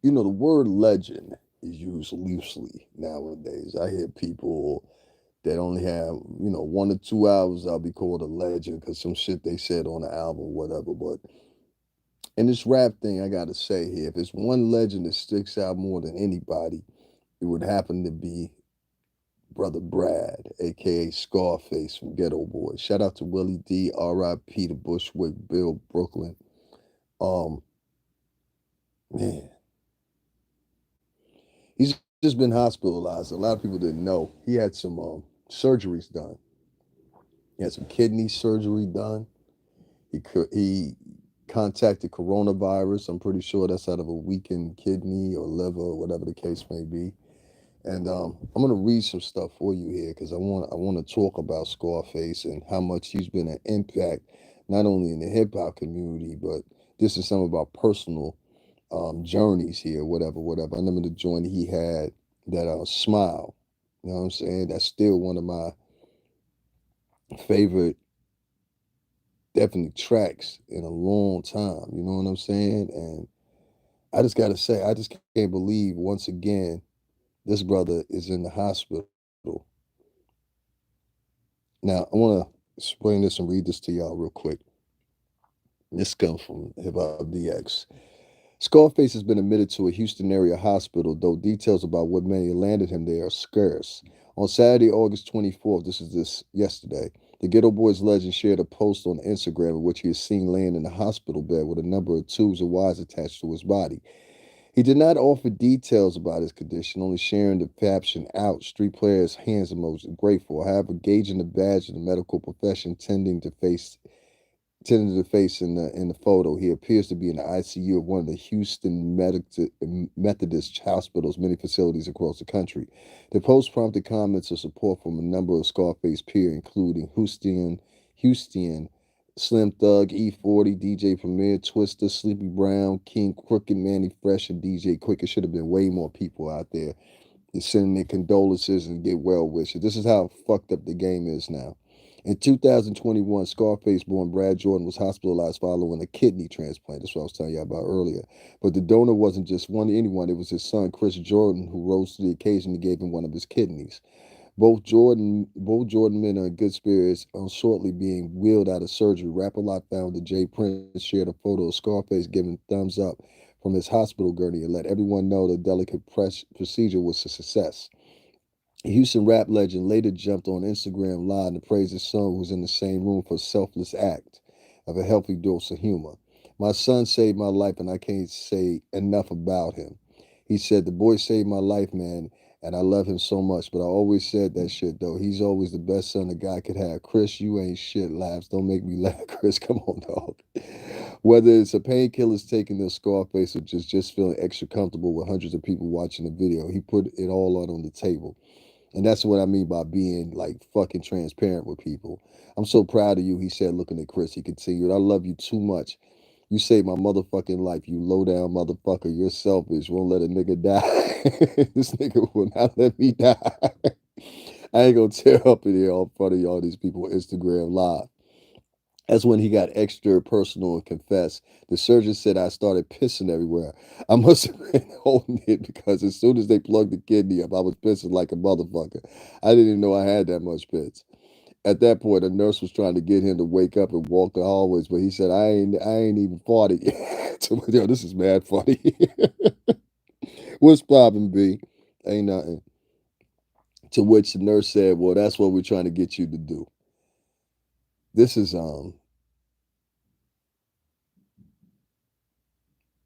the word legend is used loosely nowadays. I hear people that only have, 1 or 2 hours, I'll be called a legend because some shit they said on the album, whatever. But in this rap thing, I gotta say here, if it's one legend that sticks out more than anybody, it would happen to be Brother Brad, aka Scarface from Ghetto Boys. Shout out to Willie D, R.I.P. to Bushwick Bill, Brooklyn. Um, Man, he's just been hospitalized. A lot of people didn't know. He had some surgeries done. He had some kidney surgery done. He contacted coronavirus. I'm pretty sure that's out of a weakened kidney or liver, or whatever the case may be. And I'm gonna read some stuff for you here because I want to talk about Scarface and how much he's been an impact not only in the hip hop community, but this is some of our personal journeys here, whatever. I remember the joint he had that Smile. You know what I'm saying? That's still one of my favorite, definitely tracks in a long time. You know what I'm saying? And I just gotta say, I just can't believe once again this brother is in the hospital. Now I want to explain this and read this to y'all real quick. This comes from Hip Hop DX. Scarface has been admitted to a Houston area hospital, though details about what may have landed him there are scarce. On Saturday, August 24th, this yesterday, the Ghetto Boys legend shared a post on Instagram in which he is seen laying in a hospital bed with a number of tubes and wires attached to his body. He did not offer details about his condition, only sharing the caption out, street players, hands emoji, grateful, however, gauging the badge of the medical profession tending to the face in the photo. He appears to be in the ICU of one of the Houston Methodist hospitals, many facilities across the country. The post prompted comments of support from a number of Scarface peers, including Houston, Slim Thug, E40, DJ Premier, Twister, Sleepy Brown, King Crooked, Manny Fresh, and DJ Quick. It should have been way more people out there sending their condolences and get well wishes. This is how fucked up the game is now. In 2021, Scarface born Brad Jordan was hospitalized following a kidney transplant. That's what I was telling you about earlier. But the donor wasn't just anyone, it was his son, Chris Jordan, who rose to the occasion and gave him one of his kidneys. Both Jordan men are in good spirits on shortly being wheeled out of surgery. Rap-A-Lot founder Jay Prince shared a photo of Scarface giving thumbs up from his hospital gurney and let everyone know the delicate procedure was a success. Houston rap legend later jumped on Instagram Live to praise his son who was in the same room for a selfless act of a healthy dose of humor. My son saved my life and I can't say enough about him. He said, the boy saved my life, man, and I love him so much. But I always said that shit, though. He's always the best son a guy could have. Chris, you ain't shit, laughs. Don't make me laugh, Chris. Come on, dog. Whether it's a painkillers taking their Scarface or just feeling extra comfortable with hundreds of people watching the video, he put it all out on the table. And that's what I mean by being like fucking transparent with people. I'm so proud of you, he said, looking at Chris. He continued, I love you too much. You saved my motherfucking life, you low down motherfucker. You're selfish. Won't let a nigga die. This nigga will not let me die. I ain't gonna tear up in here in front of y'all, these people on Instagram Live. That's when he got extra personal and confessed. The surgeon said I started pissing everywhere. I must have been holding it because as soon as they plugged the kidney up, I was pissing like a motherfucker. I didn't even know I had that much piss. At that point, a nurse was trying to get him to wake up and walk the hallways, but he said, I ain't even farted yet. So, yo, this is mad funny. What's poppin', B? Ain't nothing. To which the nurse said, well, that's what we're trying to get you to do. This is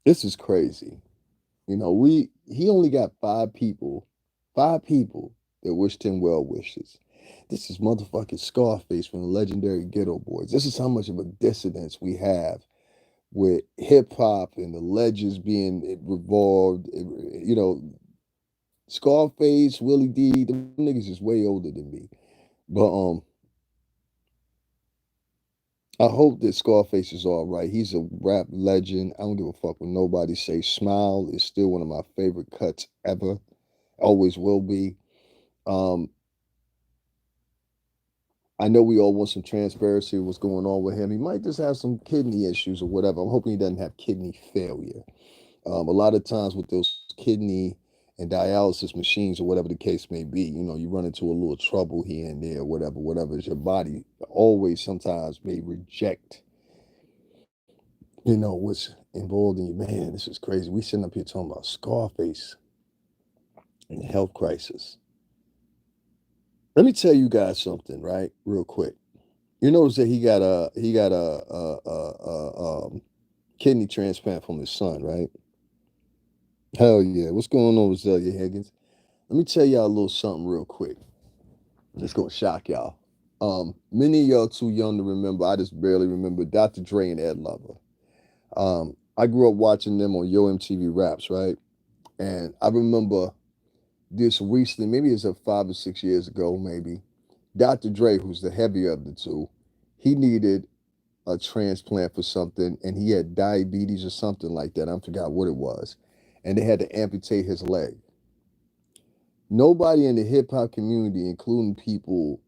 this is crazy. He only got five people that wished him well wishes. This is motherfucking Scarface from the legendary Ghetto Boys. This is how much of a dissonance we have with hip hop and the legends being revolved. Scarface, Willie D, them niggas is way older than me. But I hope that Scarface is all right. He's a rap legend. I don't give a fuck what nobody say. Smile is still one of my favorite cuts ever. Always will be. Um, I know we all want some transparency of what's going on with him. He might just have some kidney issues or whatever. I'm hoping he doesn't have kidney failure. A lot of times with those kidney and dialysis machines or whatever the case may be, you run into a little trouble here and there, whatever is your body always sometimes may reject, what's involved in you. Man, this is crazy. We sitting up here talking about Scarface and health crisis. Let me tell you guys something, right? Real quick. You notice that he got a kidney transplant from his son, right? Hell yeah. What's going on with Zelia Higgins? Let me tell y'all a little something real quick. It's gonna shock y'all. Many of y'all too young to remember. I just barely remember Dr. Dre and Ed Lover. I grew up watching them on Yo MTV Raps, right? And I remember this recently, maybe it's 5 or 6 years ago, maybe. Dr. Dre, who's the heavier of the two, he needed a transplant for something, and he had diabetes or something like that. I forgot what it was, and they had to amputate his leg. Nobody in the hip hop community, including people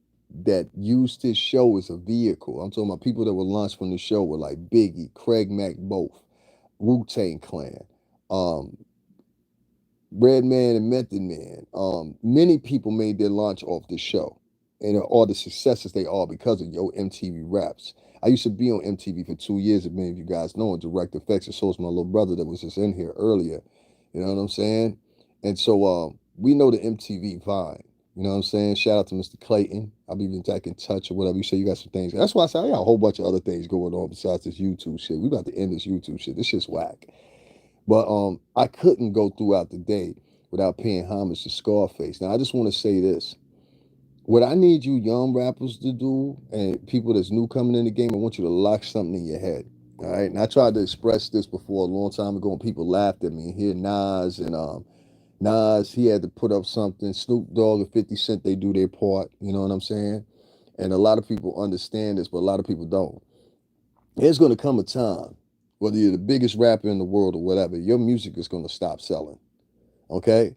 that used his show as a vehicle. I'm talking about people that were launched from the show were like Biggie, Craig Mack, both, Wu-Tang Clan, um, Redman and Method Man. Many people made their launch off the show, and all the successes they are because of Yo MTV Raps. I used to be on MTV for 2 years, if many of you guys know, in direct effects, and so is my little brother that was just in here earlier. You know what I'm saying? And so we know the MTV Vine. You know what I'm saying? Shout out to Mr. Clayton. I'll be even back in touch or whatever. You say you got some things. That's why I say I got a whole bunch of other things going on besides this YouTube shit. We about to end this YouTube shit. This shit's whack. But I couldn't go throughout the day without paying homage to Scarface. Now I just want to say this. What I need you young rappers to do and people that's new coming in the game, I want you to lock something in your head. All right. And I tried to express this before a long time ago and people laughed at me. Here Nas and Nas, he had to put up something. Snoop Dogg and 50 Cent, they do their part. You know what I'm saying? And a lot of people understand this, but a lot of people don't. There's going to come a time, whether you're the biggest rapper in the world or whatever, your music is going to stop selling. Okay?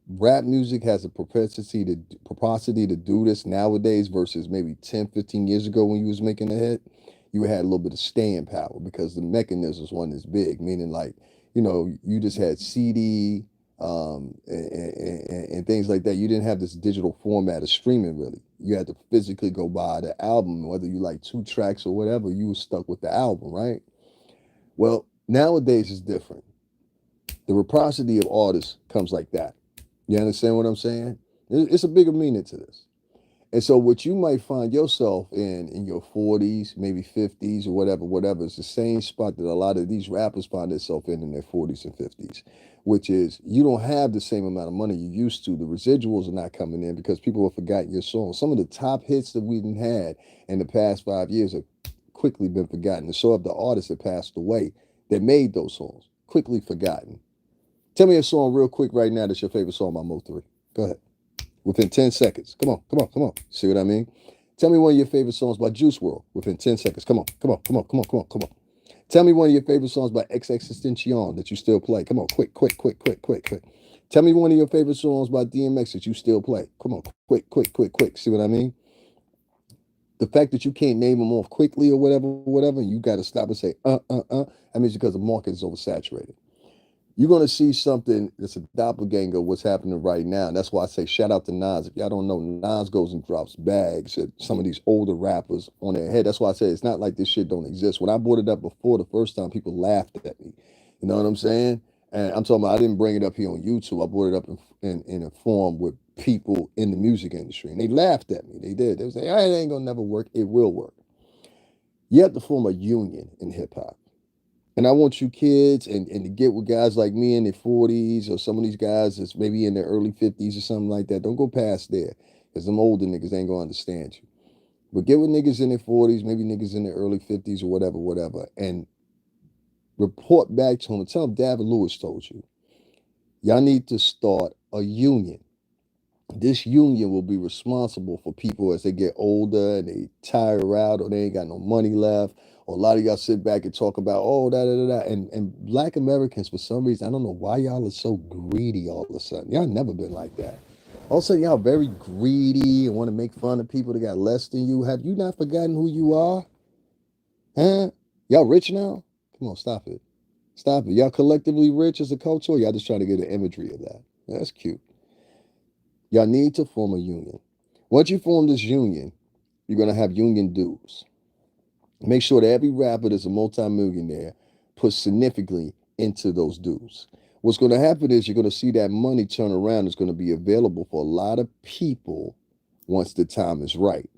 Rap music has a propensity to do this nowadays versus maybe 10, 15 years ago when you was making a hit. You had a little bit of staying power because the mechanisms wasn't as big, meaning like, you just had CD and things like that. You didn't have this digital format of streaming really. You had to physically go buy the album, whether you like 2 tracks or whatever, you were stuck with the album, right? Well, nowadays it's different. The reciprocity of artists comes like that. You understand what I'm saying? It's a bigger meaning to this. And so what you might find yourself in your 40s, maybe 50s or whatever, it's the same spot that a lot of these rappers find themselves in their 40s and 50s, which is you don't have the same amount of money you used to. The residuals are not coming in because people have forgotten your songs. Some of the top hits that we've had in the past 5 years have quickly been forgotten. And so have the artists that passed away that made those songs, quickly forgotten. Tell me a song real quick right now that's your favorite song by Mo3. Go ahead. Within 10 seconds. Come on. See what I mean? Tell me one of your favorite songs by Juice WRLD within 10 seconds. Come on. Tell me one of your favorite songs by XXXTentacion that you still play. Come on, quick. Tell me one of your favorite songs by DMX that you still play. Come on, quick. See what I mean? The fact that you can't name them off quickly or whatever, you got to stop and say, that means because the market is oversaturated. You're going to see something that's a doppelganger of what's happening right now. And that's why I say shout out to Nas. If y'all don't know, Nas goes and drops bags at some of these older rappers on their head. That's why I say it's not like this shit don't exist. When I brought it up before the first time, people laughed at me. You know what I'm saying? And I'm talking about I didn't bring it up here on YouTube. I brought it up in a forum with people in the music industry. And they laughed at me. They did. They would say, it ain't going to never work. It will work. You have to form a union in hip hop. And I want you kids and to get with guys like me in their 40s or some of these guys that's maybe in their early 50s or something like that. Don't go past there because them older niggas ain't going to understand you. But get with niggas in their 40s, maybe niggas in their early 50s or whatever, and report back to them and tell them David Lewis told you. Y'all need to start a union. This union will be responsible for people as they get older and they tire out or they ain't got no money left. Or a lot of y'all sit back and talk about, And black Americans, for some reason, I don't know why y'all are so greedy all of a sudden. Y'all never been like that. All of a sudden, y'all very greedy and want to make fun of people that got less than you. Have you not forgotten who you are? Huh? Y'all rich now? Come on, stop it. Stop it. Y'all collectively rich as a culture, or y'all just trying to get an imagery of that? That's cute. Y'all need to form a union. Once you form this union, you're going to have union dues. Make sure that every rapper that's a multimillionaire puts significantly into those dues. What's going to happen is you're going to see that money turn around. It's going to be available for a lot of people once the time is right.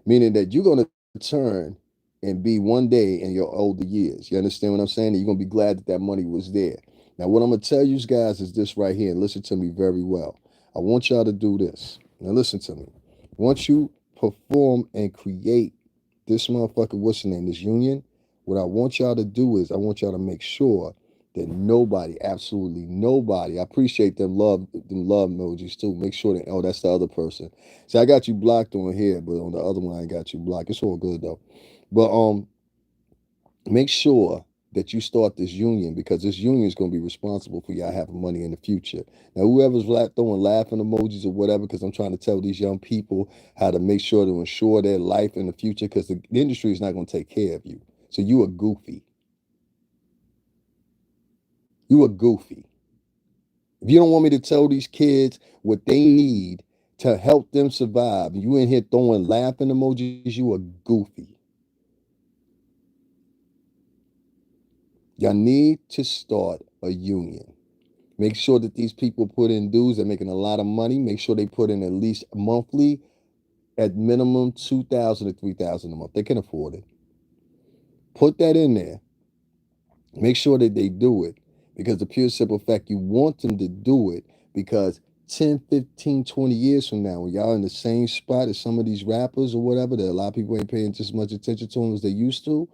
Meaning that you're going to turn and be one day in your older years. You understand what I'm saying? And you're going to be glad that that money was there. Now, what I'm going to tell you guys is this right here, and listen to me very well. I want y'all to do this. Now, listen to me. Once you perform and create this motherfucker, what's the name, this union, what I want y'all to do is I want y'all to make sure that nobody, absolutely nobody, I appreciate them love emojis too. Make sure that, oh, that's the other person. See, I got you blocked on here, but on the other one I ain't got you blocked. It's all good though. But make sure that you start this union because this union is going to be responsible for y'all having money in the future. Now, whoever's throwing laughing emojis or whatever, because I'm trying to tell these young people how to make sure to ensure their life in the future because the industry is not going to take care of you. So you are goofy. You are goofy. If you don't want me to tell these kids what they need to help them survive, you in here throwing laughing emojis, you are goofy. Y'all need to start a union. Make sure that these people put in dues. They're making a lot of money. Make sure they put in at least monthly, at minimum 2,000 to 3,000 a month. They can afford it. Put that in there. Make sure that they do it because the pure simple fact you want them to do it because 10, 15, 20 years from now, when y'all in the same spot as some of these rappers or whatever, that a lot of people ain't paying just as much attention to them as they used to,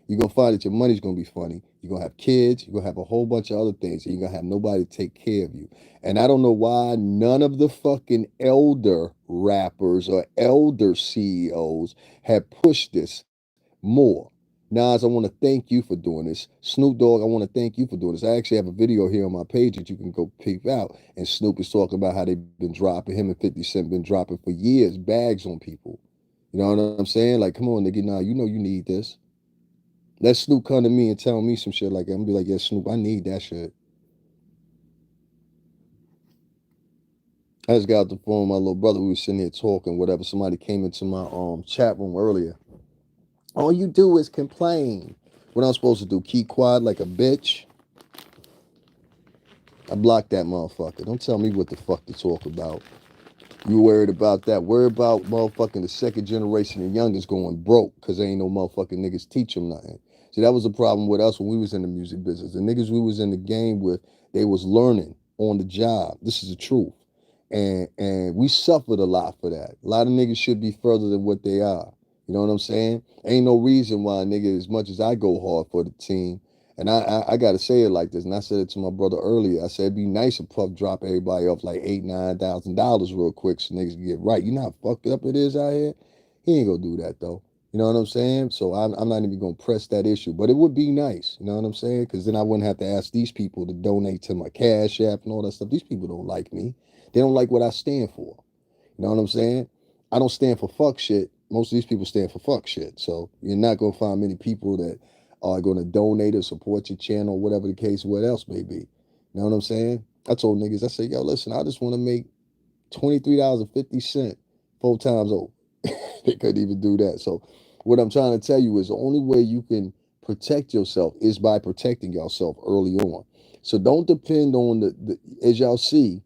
you're going to find that your money's going to be funny. You're going to have kids. You're going to have a whole bunch of other things. And you're going to have nobody to take care of you. And I don't know why none of the fucking elder rappers or elder CEOs have pushed this more. Nas, I want to thank you for doing this. Snoop Dogg, I want to thank you for doing this. I actually have a video here on my page that you can go peep out. And Snoop is talking about how they've been dropping, him and 50 Cent been dropping for years, bags on people. You know what I'm saying? Like, come on, nigga, nah, you know you need this. Let Snoop come to me and tell me some shit like that. I'm gonna be like, yeah, Snoop, I need that shit. I just got off the phone with my little brother. We was sitting here talking, whatever. Somebody came into my chat room earlier. All you do is complain. What I'm supposed to do? Keep quiet like a bitch? I blocked that motherfucker. Don't tell me what the fuck to talk about. You worried about that. Worry about motherfucking the second generation and youngest going broke because there ain't no motherfucking niggas teach them nothing. See, that was the problem with us when we was in the music business. The niggas we was in the game with, they was learning on the job. This is the truth. And we suffered a lot for that. A lot of niggas should be further than what they are. You know what I'm saying? Ain't no reason why nigga, as much as I go hard for the team, and I gotta say it like this, and I said it to my brother earlier. I said it'd be nice if Puff drop everybody off like $8,000-9,000 real quick so niggas can get right. You know how fucked up it is out here? He ain't gonna do that though. You know what I'm saying? So I'm not even gonna press that issue. But it would be nice, you know what I'm saying? Because then I wouldn't have to ask these people to donate to my Cash App and all that stuff. These people don't like me. They don't like what I stand for. You know what I'm saying? I don't stand for fuck shit. Most of these people stand for fuck shit. So you're not gonna find many people that are gonna donate or support your channel, whatever the case, what else may be. You know what I'm saying? I told niggas, I said, yo, listen, I just want to make $23.50 4 times over. They couldn't even do that. So what I'm trying to tell you is the only way you can protect yourself is by protecting yourself early on. So don't depend on as y'all see,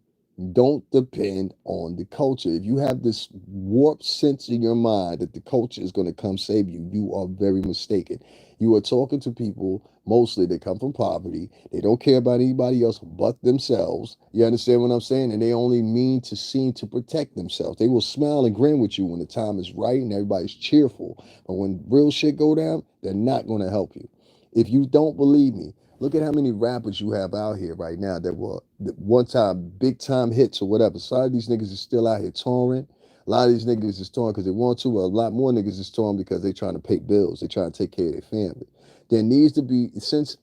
don't depend on the culture. If you have this warped sense in your mind that the culture is going to come save you, you are very mistaken. You are talking to people mostly that come from poverty. They don't care about anybody else but themselves. You understand what I'm saying? And they only mean to seem to protect themselves. They will smile and grin with you when the time is right and everybody's cheerful. But when real shit go down, they're not going to help you. If you don't believe me, look at how many rappers you have out here right now that were one time big time hits or whatever. So a lot of these niggas is still out here touring. A lot of these niggas is touring because they want to. A lot more niggas is touring because they trying to pay bills. They trying to take care of their family. There needs to be, since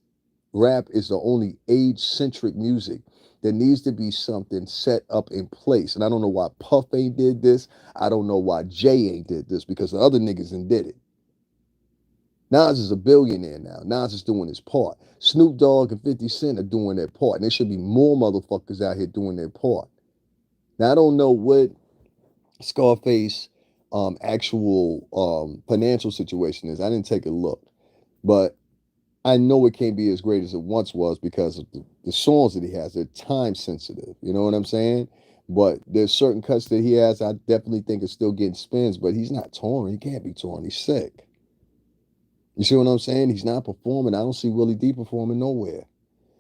rap is the only age-centric music, there needs to be something set up in place. And I don't know why Puff ain't did this. I don't know why Jay ain't did this because the other niggas ain't did it. Nas is a billionaire now. Nas is doing his part. Snoop Dogg and 50 Cent are doing their part. And there should be more motherfuckers out here doing their part. Now, I don't know what Scarface actual financial situation is. I didn't take a look. But I know it can't be as great as it once was because of the songs that he has. They're time sensitive. You know what I'm saying? But there's certain cuts that he has I definitely think are still getting spins, but he's not touring. He can't be touring. He's sick. You see what I'm saying? He's not performing. I don't see Willie D performing nowhere.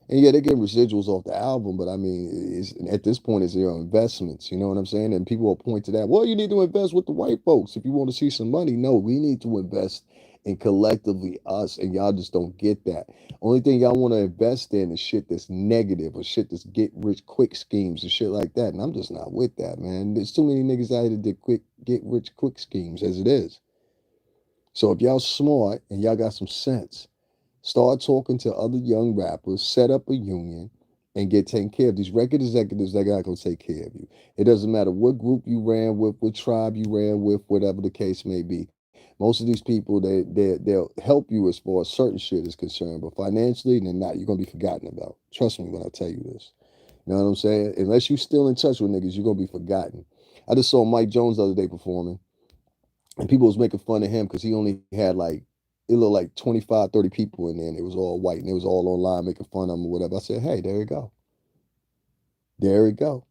And yeah, they're getting residuals off the album, but I mean, at this point, it's their investments. You know what I'm saying? And people will point to that. Well, you need to invest with the white folks if you want to see some money. No, we need to invest in collectively us, and y'all just don't get that. Only thing y'all want to invest in is shit that's negative or shit that's get rich quick schemes and shit like that. And I'm just not with that, man. There's too many niggas out here that did quick get rich quick schemes as it is. So if y'all smart and y'all got some sense, start talking to other young rappers, set up a union, and get taken care of. These record executives, they got to take care of you. It doesn't matter what group you ran with, what tribe you ran with, whatever the case may be. Most of these people, they'll help you as far as certain shit is concerned, but financially, they're not. You're gonna be forgotten about. Trust me when I tell you this. You know what I'm saying? Unless you still in touch with niggas, you're gonna be forgotten. I just saw Mike Jones the other day performing, and people was making fun of him because he only had like it looked like 25, 30 people in there, and it was all white, and it was all online making fun of him or whatever. I said, hey, there you go. There you go.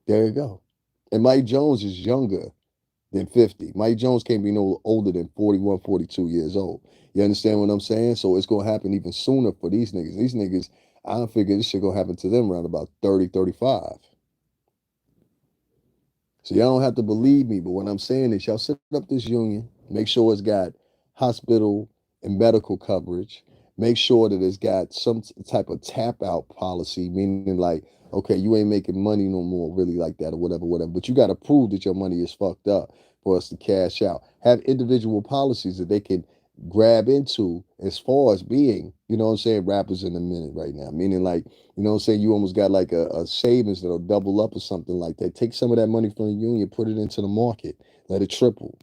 There you go. And Mike Jones is younger than 50. Mike Jones can't be no older than 41, 42 years old. You understand what I'm saying? So it's going to happen even sooner for these niggas. These niggas, I don't figure this shit going to happen to them around about 30, 35. So y'all don't have to believe me, but what I'm saying is y'all set up this union, make sure it's got hospital and medical coverage, make sure that it's got some type of tap out policy, meaning like, okay, you ain't making money no more, really like that or whatever, whatever. But you got to prove that your money is fucked up for us to cash out. Have individual policies that they can grab into as far as being, you know what I'm saying, rappers in a minute right now. Meaning like, you know what I'm saying, you almost got like a savings that'll double up or something like that. Take some of that money from the union, put it into the market, let it triple.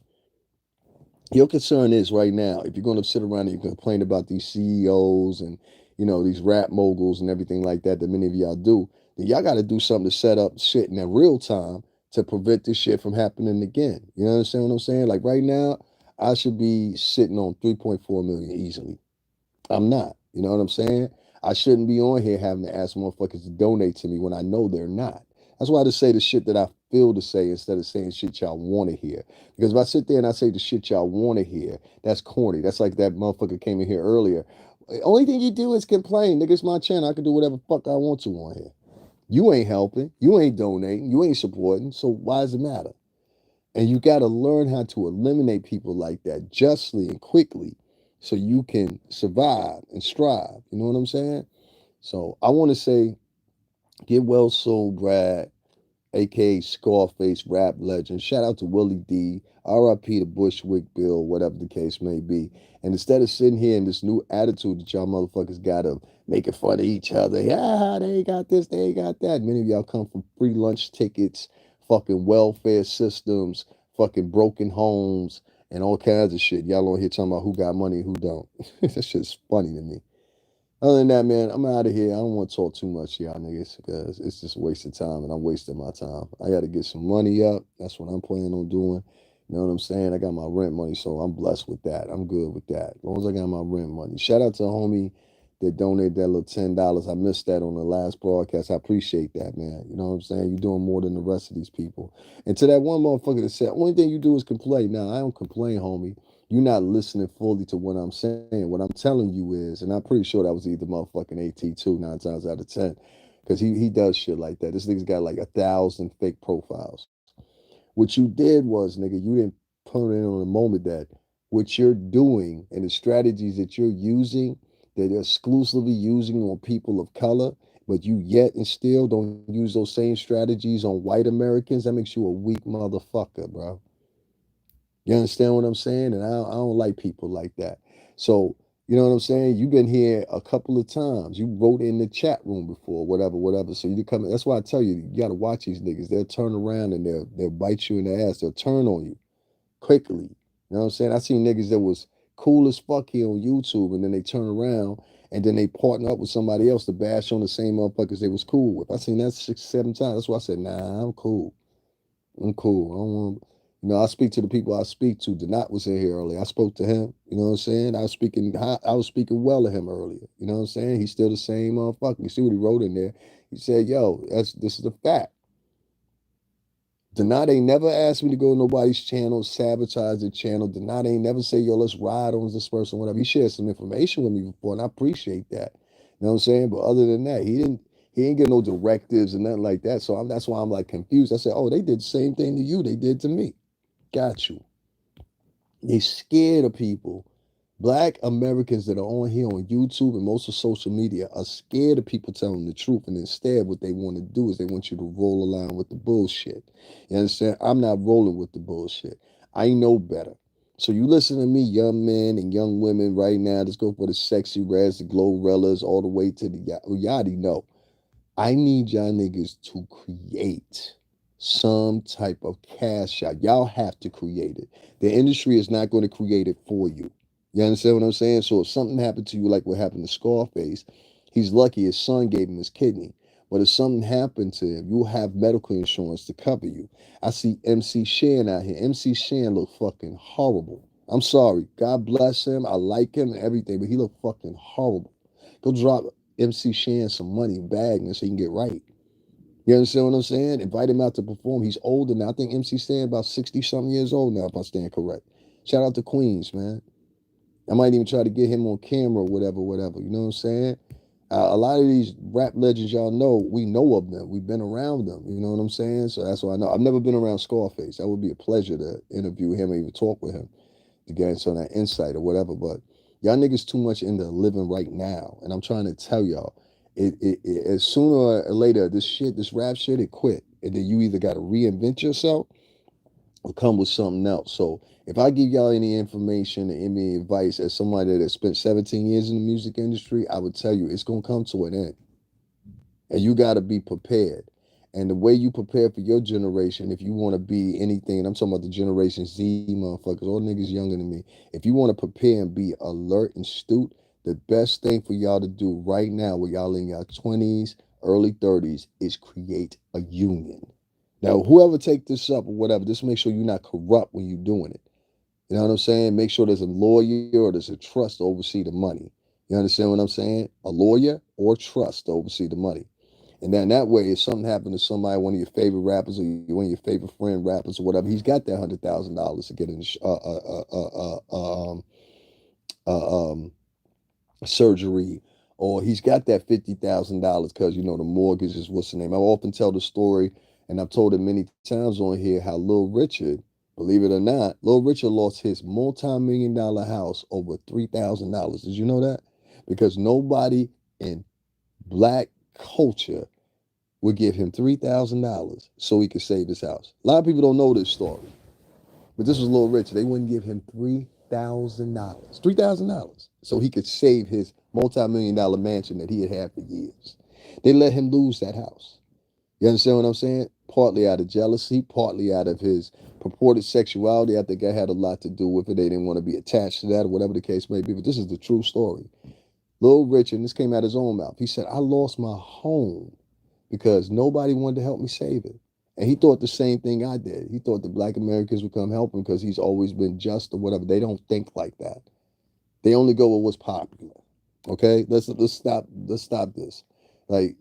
Your concern is right now, if you're going to sit around and you complain about these CEOs and, you know, these rap moguls and everything like that many of y'all do, then y'all got to do something to set up shit in that real time to prevent this shit from happening again. You understand what I'm saying? Like right now, I should be sitting on 3.4 million easily. I'm not. You know what I'm saying? I shouldn't be on here having to ask motherfuckers to donate to me when I know they're not. That's why I just say the shit that I feel to say instead of saying shit y'all want to hear. Because if I sit there and I say the shit y'all want to hear, that's corny. That's like that motherfucker came in here earlier. The only thing you do is complain. Nigga, it's my channel. I can do whatever fuck I want to on here. You ain't helping. You ain't donating. You ain't supporting. So why does it matter? And you got to learn how to eliminate people like that justly and quickly so you can survive and strive. You know what I'm saying? So I want to say, get well soon, Brad, aka Scarface rap legend. Shout out to Willie D. RIP to Bushwick Bill, whatever the case may be. And instead of sitting here in this new attitude that y'all motherfuckers got of making fun of each other, yeah, they ain't got this, they ain't got that. Many of y'all come from free lunch tickets, fucking welfare systems, fucking broken homes, and all kinds of shit. Y'all on here talking about who got money and who don't. That shit's funny to me. Other than that, man, I'm out of here. I don't want to talk too much, y'all niggas, because it's just a waste of time, and I'm wasting my time. I got to get some money up. That's what I'm planning on doing. You know what I'm saying? I got my rent money, so I'm blessed with that. I'm good with that. As long as I got my rent money. Shout out to a homie that donated that little $10. I missed that on the last broadcast. I appreciate that, man. You know what I'm saying? You're doing more than the rest of these people. And to that one motherfucker that said, only thing you do is complain. Now, I don't complain, homie. You're not listening fully to what I'm saying. What I'm telling you is, and I'm pretty sure that was either motherfucking AT2 9 times out of 10, because he does shit like that. This nigga's got like 1,000 fake profiles. What you did was, nigga, you didn't put it in on the moment that what you're doing and the strategies that you're using, that you're exclusively using on people of color, but you yet and still don't use those same strategies on white Americans, that makes you a weak motherfucker, bro. You understand what I'm saying? And I don't like people like that. So, you know what I'm saying? You've been here a couple of times. You wrote in the chat room before, whatever, whatever. So you come. That's why I tell you, you got to watch these niggas. They'll turn around and they'll bite you in the ass. They'll turn on you quickly. You know what I'm saying? I seen niggas that was cool as fuck here on YouTube, and then they turn around and then they partner up with somebody else to bash on the same motherfuckers they was cool with. I seen that 6, 7 times. That's why I said, nah, I'm cool. I'm cool. I don't want. I speak to the people I speak to. Denat was in here earlier. I spoke to him. You know what I'm saying? I was speaking well of him earlier. You know what I'm saying? He's still the same motherfucker. You see what he wrote in there? He said, "Yo, this is a fact." Denat ain't never asked me to go to nobody's channel, sabotage the channel. Denat ain't never say, "Yo, let's ride on this person," whatever. He shared some information with me before, and I appreciate that. You know what I'm saying? But other than that, he ain't get no directives and nothing like that. So that's why I'm like confused. I said, "Oh, they did the same thing to you. They did to me." Got you. They scared of people. Black Americans that are on here on YouTube and most of social media are scared of people telling the truth. And instead, what they want to do is they want you to roll along with the bullshit. You understand? I'm not rolling with the bullshit. I know better. So you listen to me, young men and young women right now. Let's go for the sexy reds, the glorellas, all the way to the yachty. No. I need y'all niggas to create some type of cash out. Y'all have to create it. The industry is not going to create it for you. You understand what I'm saying? So if something happened to you like what happened to Scarface, he's lucky his son gave him his kidney. But if something happened to him, you'll have medical insurance to cover you. I see MC Shan out here. MC Shan look fucking horrible. I'm sorry. God bless him. I like him and everything, but he look fucking horrible. Go drop MC Shan some money bagging so he can get right. You understand what I'm saying? Invite him out to perform. He's older now. I think MC Shan about 60 something years old now, if I stand correct. Shout out to Queens, man. I might even try to get him on camera or whatever, whatever. You know what I'm saying? A lot of these rap legends y'all know, we know of them. We've been around them. You know what I'm saying? So that's why I know. I've never been around Scarface. That would be a pleasure to interview him or even talk with him to gain some of that insight or whatever. But y'all niggas too much into living right now. And I'm trying to tell y'all, as sooner or later, this rap shit, it quit. And then you either got to reinvent yourself or come with something else. So if I give y'all any information and any advice as somebody that spent 17 years in the music industry, I would tell you it's going to come to an end. And you got to be prepared. And the way you prepare for your generation, if you want to be anything, and I'm talking about the Generation Z motherfuckers, all niggas younger than me, if you want to prepare and be alert and astute, the best thing for y'all to do right now, with y'all in your 20s, early 30s, is create a union. Now, whoever take this up or whatever, just make sure you're not corrupt when you're doing it. You know what I'm saying? Make sure there's a lawyer or there's a trust to oversee the money. You understand what I'm saying? A lawyer or trust to oversee the money. And then that way, if something happened to somebody, one of your favorite rappers or one of your favorite friend rappers or whatever, he's got that $100,000 to get in surgery, or he's got that $50,000 because the mortgage is what's the name. I often tell the story, and I've told it many times on here, how Little Richard, believe it or not, Little Richard lost his multi-million-dollar house over $3,000. Did you know that? Because nobody in black culture would give him $3,000 so he could save his house. A lot of people don't know this story, but this was Little Richard. They wouldn't give him $3,000 so he could save his multi-million-dollar mansion that he had had for years. They let him lose that house. You understand what I'm saying? Partly out of jealousy, partly out of his purported sexuality. I think that had a lot to do with it. They didn't want to be attached to that or whatever the case may be, but this is the true story. Little Richard, and this came out of his own mouth, he said, I lost my home because nobody wanted to help me save it. And he thought the same thing I did. He thought the black Americans would come help him because he's always been just or whatever. They don't think like that. They only go with what's popular. Okay? Let's stop this. Like,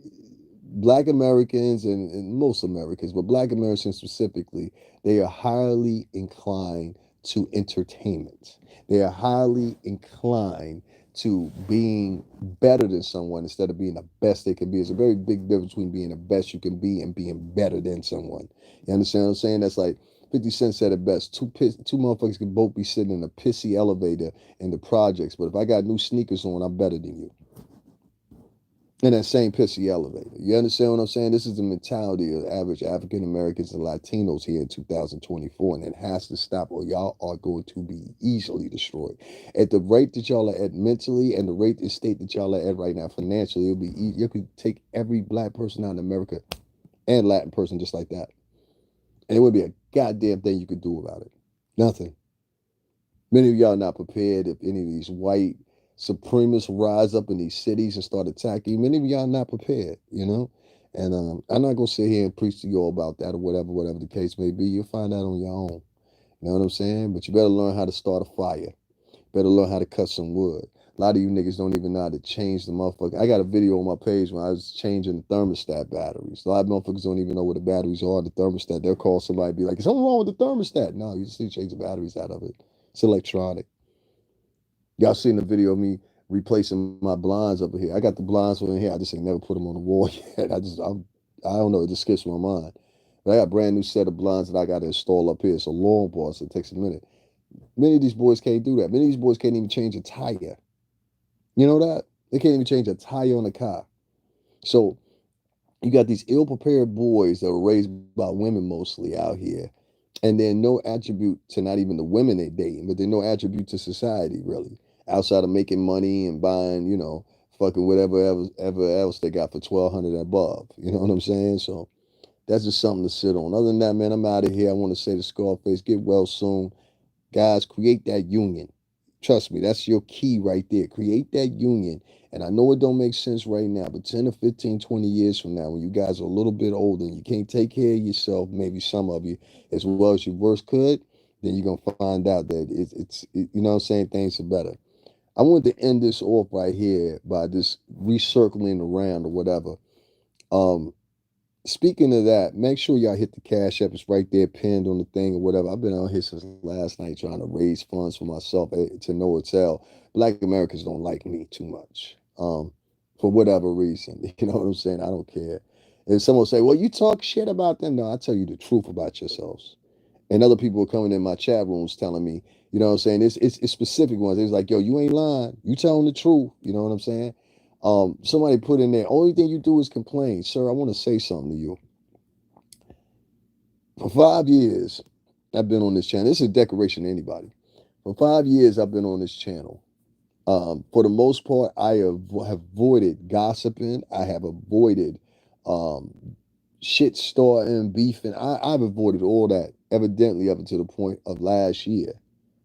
black Americans and most Americans, but black Americans specifically, they are highly inclined to entertainment. They are highly inclined to being better than someone instead of being the best they can be. There's a very big difference between being the best you can be and being better than someone. You understand what I'm saying? That's like 50 Cent said it best. Two motherfuckers can both be sitting in a pissy elevator in the projects, but if I got new sneakers on, I'm better than you in that same pissy elevator. You understand what I'm saying? This is the mentality of average African Americans and Latinos here in 2024, and it has to stop, or y'all are going to be easily destroyed. At the rate that y'all are at mentally and the rate and state that y'all are at right now financially, it'll be easy. You could take every black person out in America and Latin person just like that, and it would be a goddamn thing you could do about it. Nothing. Many of y'all not prepared if any of these white supremacists rise up in these cities and start attacking. Many of y'all not prepared, you know. And I'm not gonna sit here and preach to you all about that or whatever the case may be. You'll find out on your own. You know what I'm saying? But you better learn how to start a fire. Better learn how to cut some wood. A lot of you niggas don't even know how to change the motherfucker. I got a video on my page when I was changing the thermostat batteries. A lot of motherfuckers don't even know what the batteries are, the thermostat. They'll call somebody and be like, is something wrong with the thermostat? No, you just need to change the batteries out of it. It's electronic. Y'all seen the video of me replacing my blinds over here. I got the blinds over here. I just ain't never put them on the wall yet. I don't know. It just skips my mind. But I got a brand new set of blinds that I got to install up here. It's a long process. It takes a minute. Many of these boys can't do that. Many of these boys can't even change a tire. You know that? They can't even change a tire on a car. So you got these ill-prepared boys that were raised by women mostly out here. And they're no attribute to not even the women they dating, but they're no attribute to society, really. Outside of making money and buying, fucking whatever ever else they got for 1,200 and above. You know what I'm saying? So that's just something to sit on. Other than that, man, I'm out of here. I want to say to Scarface, get well soon. Guys, create that union. Trust me, that's your key right there. Create that union. And I know it don't make sense right now, but 10 or 15, 20 years from now, when you guys are a little bit older and you can't take care of yourself, maybe some of you, as well as you worst could, then you're going to find out that you know what I'm saying, things are better. I wanted to end this off right here by just recircling around or whatever. Um, Speaking of that, make sure y'all hit the Cash App. It's right there pinned on the thing or whatever. I've been out here since last night trying to raise funds for myself to no avail. Black Americans don't like me too much, for whatever reason. You know what I'm saying? I don't care. If someone say, well, you talk shit about them. No, I tell you the truth about yourselves. And other people are coming in my chat rooms telling me, you know what I'm saying? It's specific ones. It's like, yo, you ain't lying. You telling the truth. You know what I'm saying? Somebody put in there, only thing you do is complain. Sir, I want to say something to you. For 5 years, I've been on this channel. This is a decoration to anybody. For 5 years, I've been on this channel. For the most part, I have avoided gossiping. I have avoided shit starting, beefing. I've avoided all that, evidently, up until the point of last year.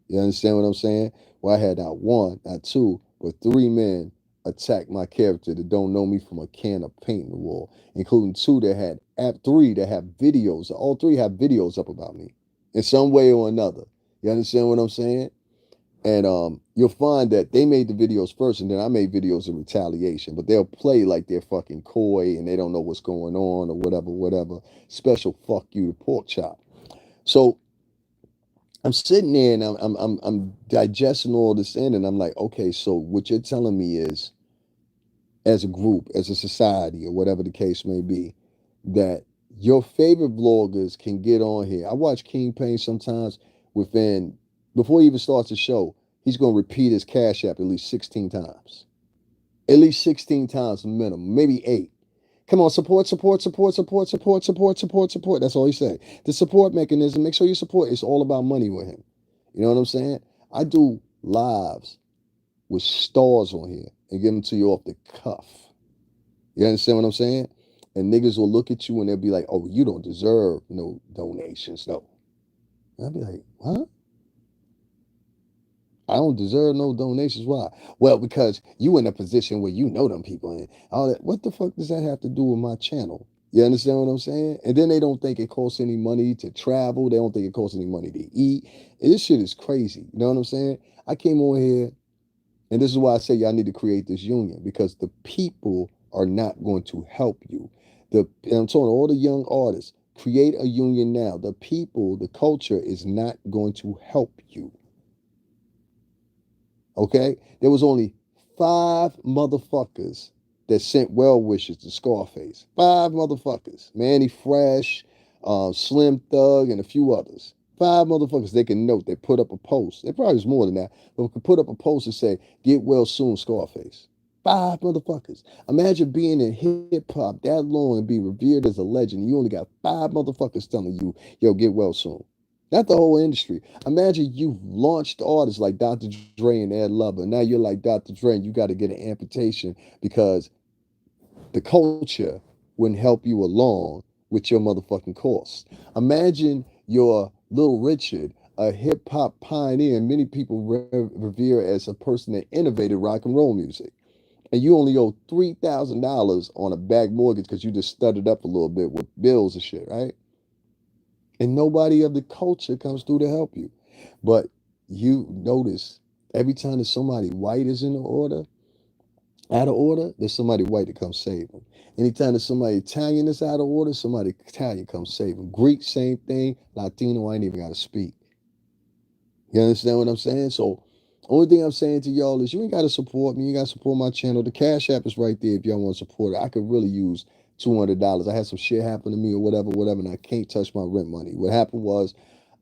You understand what I'm saying? Where I had not one, not two, but three men attack my character that don't know me from a can of paint in the wall, including three that have videos. All three have videos up about me in some way or another. You understand what I'm saying? And you'll find that they made the videos first, and then I made videos in retaliation. But they'll play like they're fucking coy and they don't know what's going on or whatever. Special fuck you to pork chop. So I'm sitting there and I'm digesting all this in, and I'm like, okay, so what you're telling me is, as a group, as a society, or whatever the case may be, that your favorite vloggers can get on here. I watch King Payne sometimes before he even starts the show, he's gonna repeat his Cash App at least 16 times. At least 16 times minimum, maybe 8. Come on, support, support, support, support, support, support, support, support. That's all he said. The support mechanism, make sure you support. It's all about money with him. You know what I'm saying? I do lives with stars on here and give them to you off the cuff. You understand what I'm saying? And niggas will look at you and they'll be like, oh, you don't deserve no donations, no. And I'll be like, what? I don't deserve no donations. Why? Well, because you in a position where you know them people and all that. What the fuck does that have to do with my channel? You understand what I'm saying? And then they don't think it costs any money to travel. They don't think it costs any money to eat. And this shit is crazy. You know what I'm saying? I came on here, and this is why I say y'all need to create this union, because the people are not going to help you. And I'm telling all the young artists, create a union now. The people, the culture is not going to help you. Okay? There was only 5 motherfuckers that sent well wishes to Scarface. 5 motherfuckers. Manny Fresh, Slim Thug, and a few others. 5 motherfuckers they can note. They put up a post. It probably was more than that, but could put up a post and say, get well soon, Scarface. 5 motherfuckers. Imagine being in hip hop that long and be revered as a legend. You only got 5 motherfuckers telling you, yo, get well soon. Not the whole industry. Imagine you've launched artists like Dr. Dre and Ed Lover. Now you're like Dr. Dre and you got to get an amputation because the culture wouldn't help you along with your motherfucking cost. Imagine you're Little Richard. a hip hop pioneer, and many people revere as a person that innovated rock and roll music. And you only owe $3,000 on a back mortgage because you just stuttered up a little bit with bills and shit, right? And nobody of the culture comes through to help you. But you notice every time that somebody white is in the order, out of order, there's somebody white that comes save them. Anytime that somebody Italian is out of order, somebody Italian comes save them. Greek, same thing. Latino, I ain't even got to speak. You understand what I'm saying? So, only thing I'm saying to y'all is you ain't got to support me. You got to support my channel. The Cash App is right there if y'all want to support it. I could really use $200. I had some shit happen to me or whatever, whatever, and I can't touch my rent money. What happened was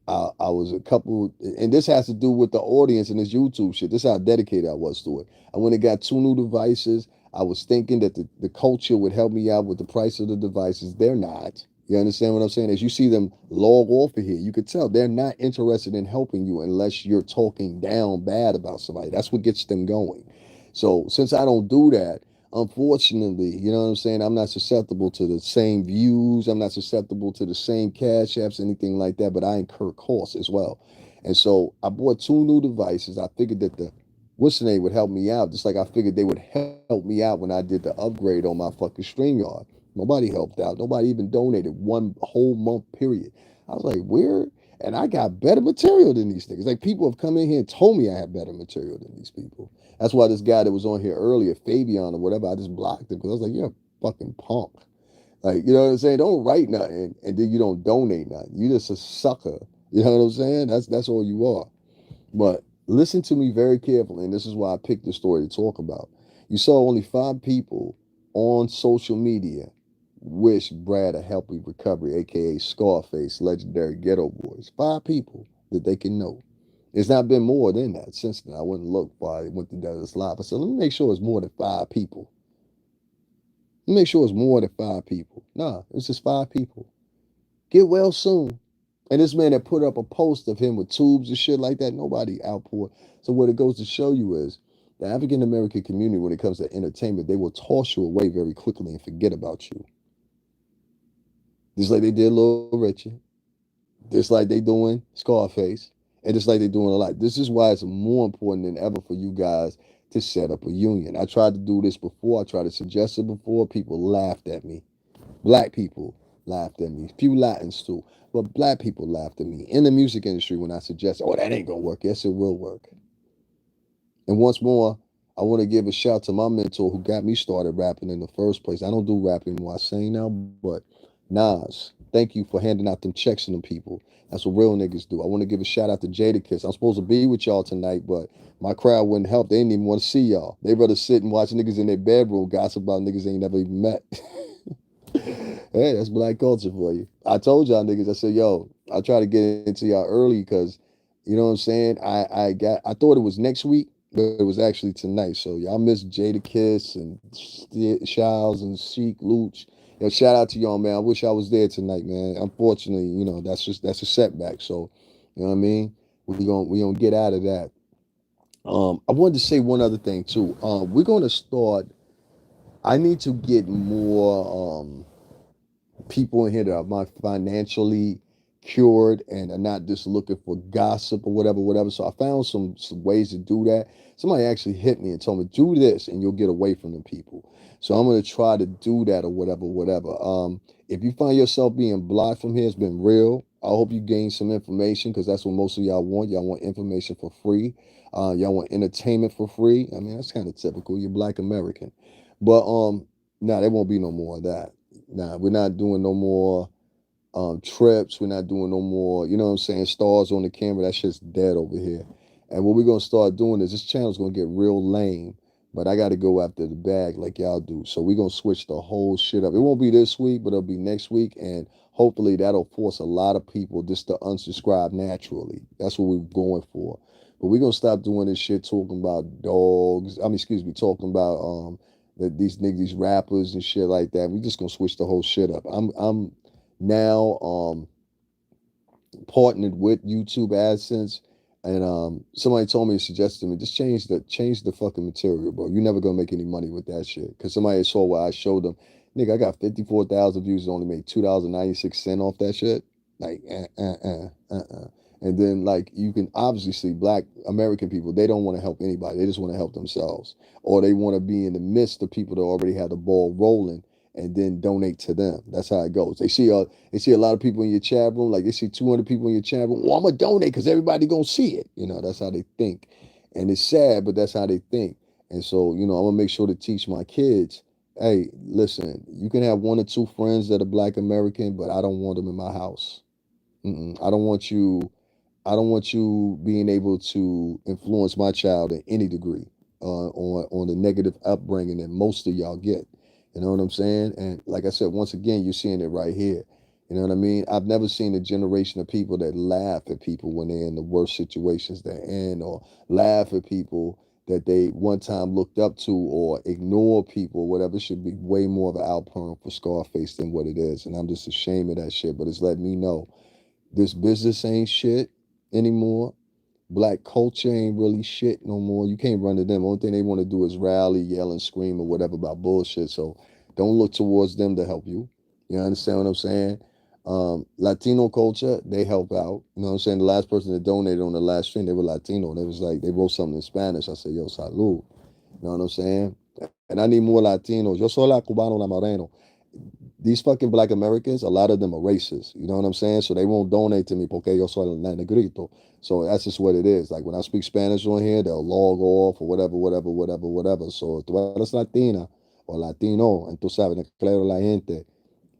I was a couple, and this has to do with the audience and this YouTube shit. This is how dedicated I was to it. I went and got two new devices. I was thinking that the culture would help me out with the price of the devices. They're not. You understand what I'm saying? As you see them log off of here, you could tell they're not interested in helping you unless you're talking down bad about somebody. That's what gets them going. So since I don't do that, unfortunately, you know what I'm saying? I'm not susceptible to the same views. I'm not susceptible to the same cash apps, anything like that, but I incur costs as well. And so I bought two new devices. I figured that the what's the name would help me out, just like I figured they would help me out when I did the upgrade on my fucking StreamYard. Nobody helped out. Nobody even donated one whole month period. I was like, weird. And I got better material than these niggas. Like people have come in here and told me I have better material than these people. That's why this guy that was on here earlier, Fabian or whatever, I just blocked him because I was like, you're a fucking punk. Like, you know what I'm saying? Don't write nothing and then you don't donate nothing. You just a sucker. You know what I'm saying? That's all you are. But listen to me very carefully, and this is why I picked this story to talk about. You saw only 5 people on social media wish Brad a healthy recovery, aka Scarface, legendary Ghetto Boys. 5 people that they can know. It's not been more than that since then. I went and looked while I went to this live. I said, let me make sure it's more than 5 people. Let me make sure it's more than 5 people. Nah, it's just 5 people. Get well soon. And this man that put up a post of him with tubes and shit like that, nobody outpoured. So what it goes to show you is the African American community, when it comes to entertainment, they will toss you away very quickly and forget about you. Just like they did Little Richard, just like they doing Scarface, and just like they doing a lot. This is why it's more important than ever for you guys to set up a union. I tried to do this before. I tried to suggest it before. People laughed at me. Black people laughed at me. A few Latins too. But black people laughed at me in the music industry when I suggested, oh, that ain't gonna work. Yes, it will work. And once more, I want to give a shout to my mentor who got me started rapping in the first place. I don't do rap anymore. I sing now, but Nas, thank you for handing out them checks to them people. That's what real niggas do. I want to give a shout out to Jadakiss. I'm supposed to be with y'all tonight, but my crowd wouldn't help. They didn't even want to see y'all. They rather sit and watch niggas in their bedroom gossip about niggas they ain't never even met. Hey, that's black culture for you. I told y'all niggas, I said, yo, I try to get into y'all early because, you know what I'm saying? I thought it was next week, but it was actually tonight. So y'all miss Jada Kiss and Shiles and Sheik Luch. Yo, shout out to y'all, man. I wish I was there tonight, man. Unfortunately, you know, that's a setback. So, you know what I mean? We gonna get out of that. I wanted to say one other thing too. We're gonna start. I need to get more people in here that are financially cured and are not just looking for gossip or whatever, whatever. So I found some ways to do that. Somebody actually hit me and told me, do this and you'll get away from the people. So I'm gonna try to do that or whatever, whatever. If you find yourself being blocked from here, it's been real. I hope you gain some information because that's what most of y'all want. Y'all want information for free. Y'all want entertainment for free. I mean, that's kind of typical. You're Black American. But there won't be no more of that. Nah, we're not doing no more trips. We're not doing no more, you know what I'm saying, stars on the camera. That shit's dead over here. And what we're gonna start doing is this channel's gonna get real lame, but I gotta go after the bag like y'all do. So we're gonna switch the whole shit up. It won't be this week, but it'll be next week, and hopefully that'll force a lot of people just to unsubscribe naturally. That's what we're going for. But we're gonna stop doing this shit talking about dogs. I mean, excuse me, talking about these niggas, these rappers and shit like that. We just gonna switch the whole shit up. I'm now partnered with YouTube AdSense, and somebody told me, suggested to me, just change the fucking material, bro. You're never gonna make any money with that shit. Cause somebody saw what I showed them. Nigga, I got 54,000 views and only made $2.96 off that shit. Like, And then like you can obviously see black American people, they don't want to help anybody. They just want to help themselves. Or they want to be in the midst of people that already had the ball rolling and then donate to them. That's how it goes. They see a lot of people in your chat room, like they see 200 people in your chat room. Well, I'm gonna donate because everybody gonna see it. That's how they think. And it's sad, but that's how they think. And so, I'm gonna make sure to teach my kids, hey, listen, you can have one or two friends that are black American, but I don't want them in my house. I don't want you. I don't want you being able to influence my child in any degree on the negative upbringing that most of y'all get. You know what I'm saying? And like I said, once again, you're seeing it right here. You know what I mean? I've never seen a generation of people that laugh at people when they're in the worst situations they're in, or laugh at people that they one time looked up to, or ignore people, whatever. It should be way more of an outpouring for Scarface than what it is. And I'm just ashamed of that shit. But it's letting me know this business ain't shit anymore. Black culture ain't really shit no more. You can't run to them. Only thing they want to do is rally, yell, and scream or whatever about bullshit. So don't look towards them to help you. You understand what I'm saying? Latino culture, they help out. You know what I'm saying? The last person that donated on the last stream, they were Latino. They was like, they wrote something in Spanish. I said, yo, salud. You know what I'm saying? And I need more Latinos. Yo soy la cubano, la moreno. These fucking black Americans, a lot of them are racist. You know what I'm saying? So they won't donate to me porque yo soy el negrito. So that's just what it is. Like when I speak Spanish on here, they'll log off or whatever, whatever, whatever, whatever. So tú eres Latina o Latino, and tú sabes, claro la gente.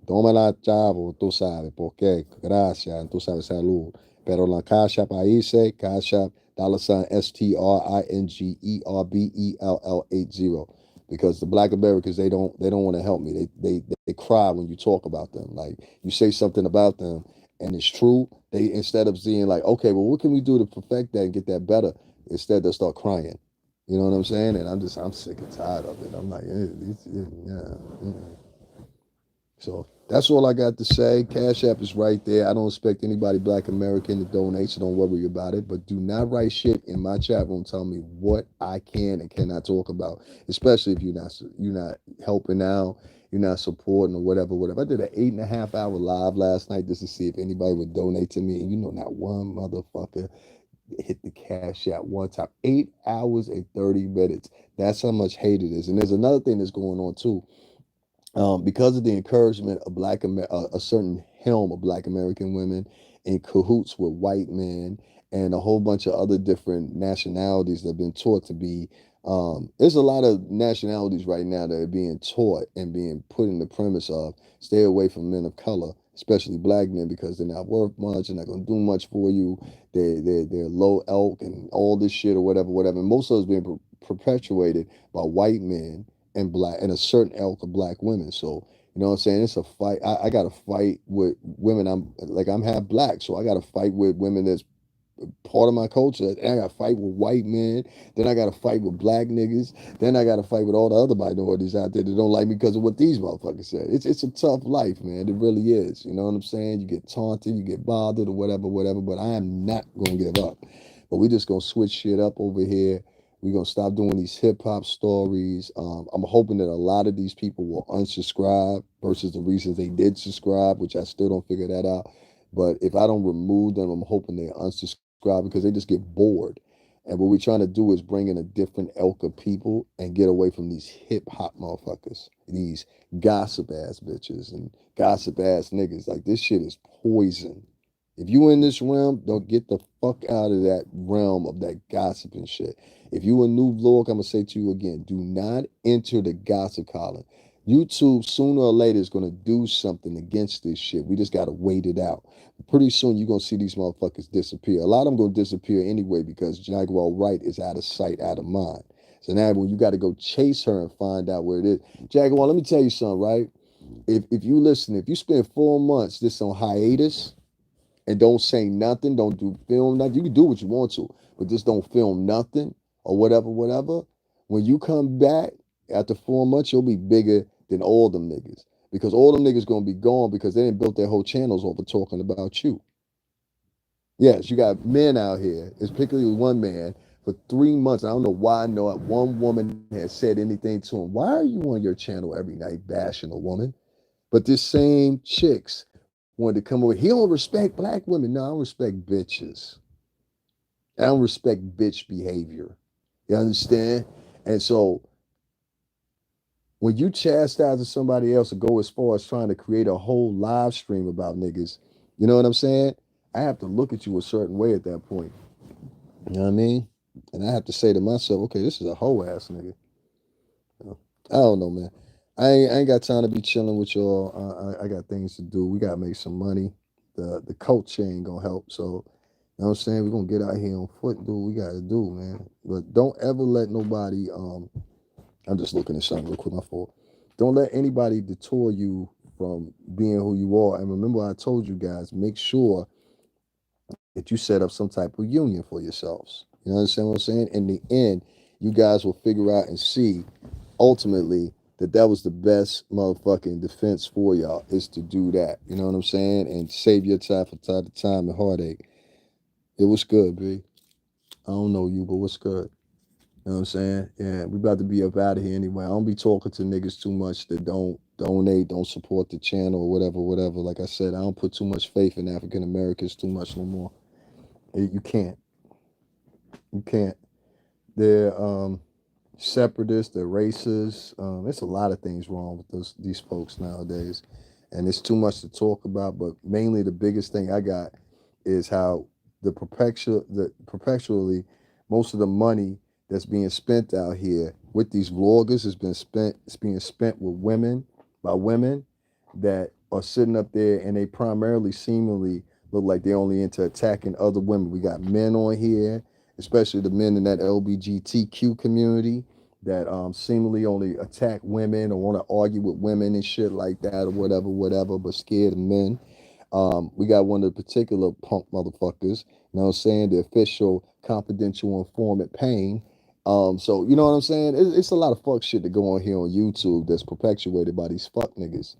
Tómala, chavo, tú sabes, por qué, gracias, tú sabes, salud. Pero la Cash App ahí dice, Cash App, $ STRINGERBELL80. Because the black Americans, they don't want to help me. They cry when you talk about them. Like you say something about them and it's true, they instead of seeing like, okay, well, what can we do to perfect that and get that better? Instead they'll start crying. You know what I'm saying? And I'm sick and tired of it. I'm like, yeah. So that's all I got to say. Cash App is right there. I don't expect anybody black American to donate, so don't worry about it. But do not write shit in my chat room telling me what I can and cannot talk about, especially if you're not helping out, you're not supporting or whatever, whatever. I did an 8.5 hour live last night just to see if anybody would donate to me, and not one motherfucker hit the Cash App one time. 8 hours and 30 minutes. That's how much hate it is. And there's another thing that's going on too, because of the encouragement of a certain helm of black American women in cahoots with white men and a whole bunch of other different nationalities that have been taught to be. There's a lot of nationalities right now that are being taught and being put in the premise of stay away from men of color, especially black men, because they're not worth much, they're not going to do much for you. They're low elk and all this shit or whatever, whatever. And most of it's being perpetuated by white men and black and a certain elk of black women. So you know what I'm saying? It's a fight. I got to fight with women. I'm half black, so I got to fight with women that's part of my culture. And I got to fight with white men. Then I got to fight with black niggas. Then I got to fight with all the other minorities out there that don't like me because of what these motherfuckers said. It's a tough life, man. It really is. You know what I'm saying? You get taunted, you get bothered, or whatever, whatever. But I am not gonna give up. But we just gonna switch shit up over here. We're gonna stop doing these hip hop stories. I'm hoping that a lot of these people will unsubscribe versus the reasons they did subscribe, which I still don't figure that out. But if I don't remove them, I'm hoping they unsubscribe because they just get bored. And what we're trying to do is bring in a different ilk of people and get away from these hip hop motherfuckers, these gossip ass bitches and gossip ass niggas. Like this shit is poison. If you in this realm, don't get the fuck out of that realm of that gossip and shit. If you a new vlog, I'm gonna say to you again, do not enter the gossip column. YouTube sooner or later is gonna do something against this shit. We just gotta wait it out. Pretty soon you're gonna see these motherfuckers disappear. A lot of them gonna disappear anyway because Jaguar Wright is out of sight, out of mind. So now when you gotta go chase her and find out where it is. Jaguar, let me tell you something, right? If you listen, if you spend 4 months just on hiatus, and don't say nothing, don't do film nothing. You can do what you want to, but just don't film nothing or whatever, whatever. When you come back after 4 months, you'll be bigger than all them niggas. Because all them niggas gonna be gone because they didn't build their whole channels over talking about you. Yes, you got men out here, it's particularly one man, for 3 months. I don't know why not one woman has said anything to him. Why are you on your channel every night bashing a woman? But this same chicks wanted to come over. He don't respect black women. No, I don't respect bitches. I don't respect bitch behavior. You understand? And so when you chastise somebody else or go as far as trying to create a whole live stream about niggas, you know what I'm saying? I have to look at you a certain way at that point. You know what I mean? And I have to say to myself, okay, this is a hoe ass nigga. You know? I don't know, man. I ain't got time to be chilling with y'all. I got things to do. We gotta make some money. The culture ain't gonna help. So, you know what I'm saying? We're gonna get out here on foot and do what we gotta do, man. But don't ever let nobody I'm just looking at something real quick, my fault. Don't let anybody detour you from being who you are. And remember, I told you guys, make sure that you set up some type of union for yourselves. You understand what I'm saying? In the end, you guys will figure out and see ultimately that that was the best motherfucking defense for y'all is to do that. You know what I'm saying? And save your time for time and heartache. It was good, B. I don't know you, but what's good? You know what I'm saying? Yeah, we about to be up out of here anyway. I don't be talking to niggas too much that don't donate, don't support the channel or whatever, whatever. Like I said, I don't put too much faith in African Americans too much no more. You can't. You can't. They're separatists, they're racists. There's a lot of things wrong with these folks nowadays. And it's too much to talk about, but mainly the biggest thing I got is how perpetually most of the money that's being spent out here with these vloggers it's being spent with women by women that are sitting up there and they primarily seemingly look like they're only into attacking other women. We got men on here, especially the men in that LBGTQ community that seemingly only attack women or want to argue with women and shit like that or whatever, whatever, but scared of men. We got one of the particular punk motherfuckers, you know what I'm saying, the official confidential informant Pain. So you know what I'm saying? It's a lot of fuck shit that go on here on YouTube that's perpetuated by these fuck niggas.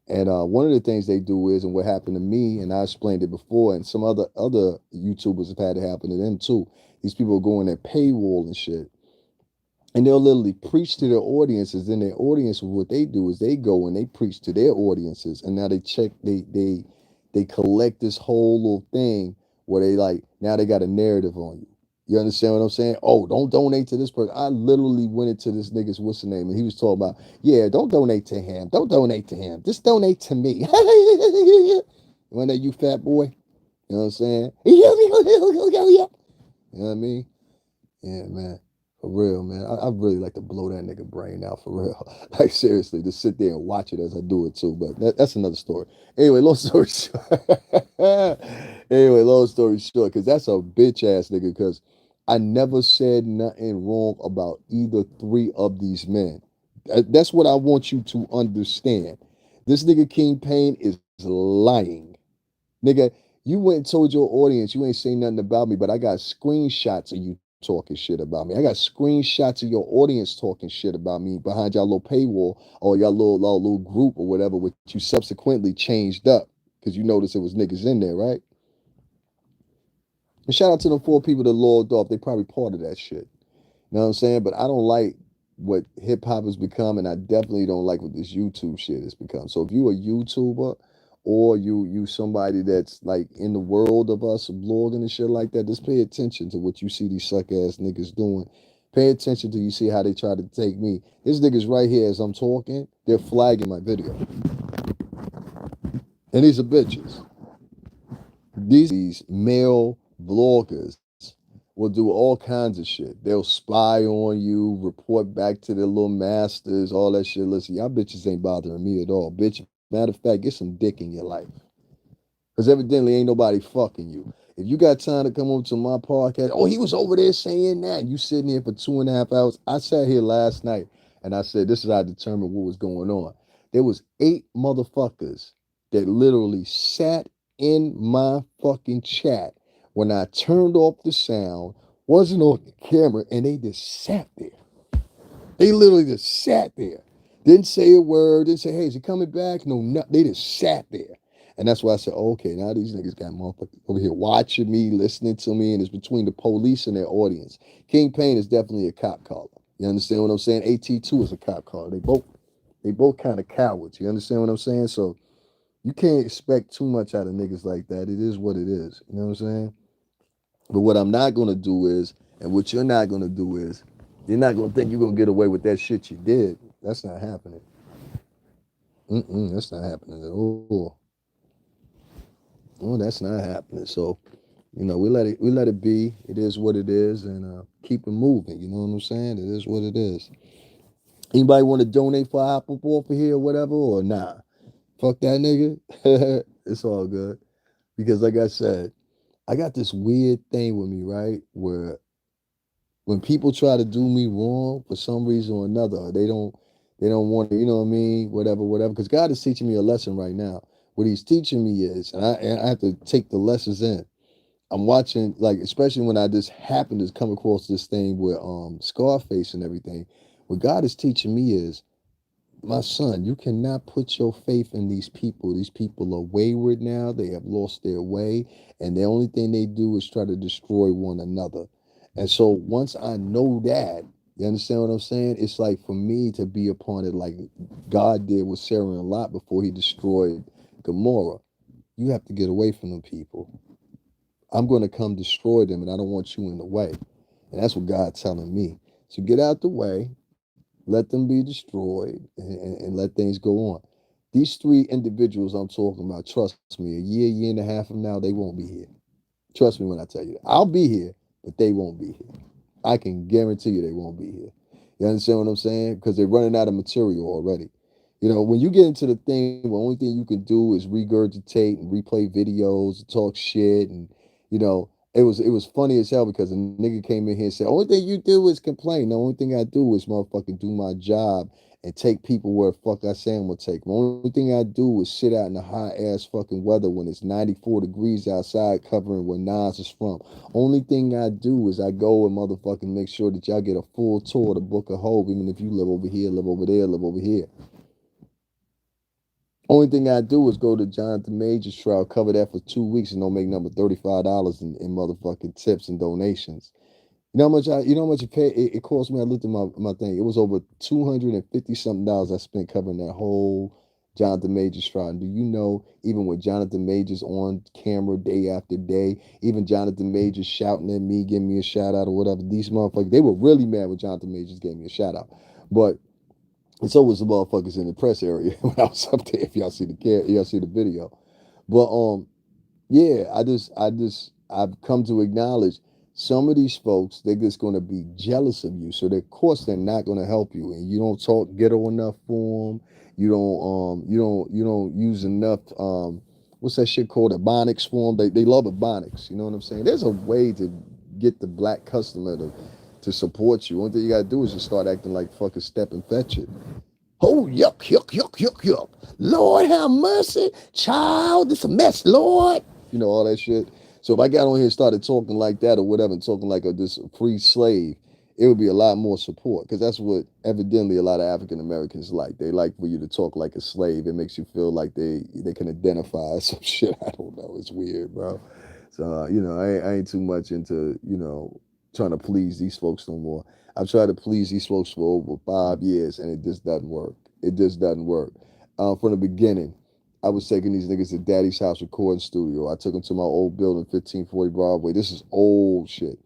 And one of the things they do is, and what happened to me, and I explained it before, and some other YouTubers have had it happen to them too. These people go in their paywall and shit, and they'll literally preach to their audiences. Then their audience, what they do is they go and they preach to their audiences, and now they collect this whole little thing where they like now they got a narrative on you. You understand what I'm saying? Oh, don't donate to this person. I literally went into this nigga's what's the name, and he was talking about, yeah, don't donate to him. Don't donate to him. Just donate to me. When that you fat boy, you know what I'm saying? You know what I mean? Yeah, man. For real, man. I really like to blow that nigga brain out for real. Like seriously, just sit there and watch it as I do it too. But that's another story. Anyway, long story short. Anyway, long story short, because that's a bitch ass nigga. Because I never said nothing wrong about either three of these men. That's what I want you to understand. This nigga King Payne is lying. Nigga, you went and told your audience you ain't saying nothing about me, but I got screenshots of you talking shit about me. I got screenshots of your audience talking shit about me behind y'all little paywall or y'all little group or whatever, which you subsequently changed up because you noticed it was niggas in there, right? And shout out to them 4 people that logged off. They probably part of that shit. You know what I'm saying? But I don't like what hip hop has become, and I definitely don't like what this YouTube shit has become. So if you a YouTuber or you somebody that's like in the world of us blogging and shit like that, just pay attention to what you see these suck ass niggas doing. Pay attention to you see how they try to take me. This niggas right here as I'm talking, they're flagging my video. And these are bitches. These male bloggers will do all kinds of shit. They'll spy on you, report back to their little masters, all that shit. Listen, y'all bitches ain't bothering me at all. Bitch, matter of fact, get some dick in your life. Because evidently ain't nobody fucking you. If you got time to come over to my podcast, oh, he was over there saying that. You sitting here for 2.5 hours. I sat here last night and I said, this is how I determined what was going on. There was 8 motherfuckers that literally sat in my fucking chat when I turned off the sound, wasn't on the camera, and they just sat there. They literally just sat there. Didn't say a word, didn't say, hey, is he coming back? No, they just sat there. And that's why I said, okay, now these niggas got motherfuckers over here watching me, listening to me, and it's between the police and their audience. King Payne is definitely a cop caller. You understand what I'm saying? AT2 is a cop caller. They both kind of cowards. You understand what I'm saying? So You can't expect too much out of niggas like that. It is what it is. You know what I'm saying? But what I'm not gonna do is, and what you're not gonna do is, you're not gonna think you're gonna get away with that shit you did. That's not happening. That's not happening at all. Oh, that's not happening. So, we let it be. It is what it is, and keep it moving. You know what I'm saying? It is what it is. Anybody want to donate for Apple for here or whatever, or nah? Fuck that nigga. It's all good because, like I said, I got this weird thing with me, right? Where when people try to do me wrong for some reason or another, they don't want to, you know what I mean? Whatever, whatever. Because God is teaching me a lesson right now. What He's teaching me is, and I have to take the lessons in. I'm watching, like, especially when I just happen to come across this thing with Scarface and everything. What God is teaching me is, my son, you cannot put your faith in these people. These people are wayward now. They have lost their way. And the only thing they do is try to destroy one another. And so once I know that, you understand what I'm saying? It's like for me to be upon it like God did with Sarah and Lot before he destroyed Gomorrah. You have to get away from them people. I'm going to come destroy them, and I don't want you in the way. And that's what God's telling me. So get out the way, let them be destroyed, and let things go on. These three individuals I'm talking about, trust me, a year and a half from now, they won't be here. Trust me when I tell you that. I'll be here, but they won't be here. I can guarantee you they won't be here. You understand what I'm saying? Because they're running out of material already. When you get into the thing, the only thing you can do is regurgitate and replay videos, talk shit, and it was funny as hell because a nigga came in here and said, "Only thing you do is complain. The only thing I do is motherfucking do my job and take people where the fuck I say I'm gonna take. The only thing I do is sit out in the hot ass fucking weather when it's 94 degrees outside, covering where Nas is from. Only thing I do is I go and motherfucking make sure that y'all get a full tour of the Book of Hope, even if you live over here, live over there, live over here. Only thing I do is go to Jonathan Major's trial, cover that for 2 weeks, and don't make number $35 in motherfucking tips and donations. You know how much it cost me? I looked at my thing. It was over $250 something I spent covering that whole Jonathan Majors trial. And do you know, even with Jonathan Majors on camera day after day, even Jonathan Majors shouting at me, giving me a shout out or whatever, these motherfuckers, they were really mad when Jonathan Majors gave me a shout out. But and so was the motherfuckers in the press area when I was up there. If y'all see the video, but yeah, I've come to acknowledge some of these folks, they're just going to be jealous of you. So of course they're not going to help you, and you don't talk ghetto enough for them. You don't use enough what's that shit called, ebonics for them. They love ebonics. You know what I'm saying? There's a way to get the black customer to support you. One thing you gotta do is just start acting like fucking Step and Fetch It. Oh, yuck, yuck, yuck, yuck, yuck. Lord have mercy. Child, this a mess, Lord. All that shit. So if I got on here and started talking like that or whatever, and talking like this free slave, it would be a lot more support. Because that's what evidently a lot of African Americans like. They like for you to talk like a slave. It makes you feel like they can identify some shit. I don't know. It's weird, bro. So, I ain't too much into, trying to please these folks no more. I've tried to please these folks for over 5 years, and it just doesn't work. It just doesn't work. From the beginning, I was taking these niggas to Daddy's house recording studio. I took them to my old building, 1540 Broadway. This is old shit.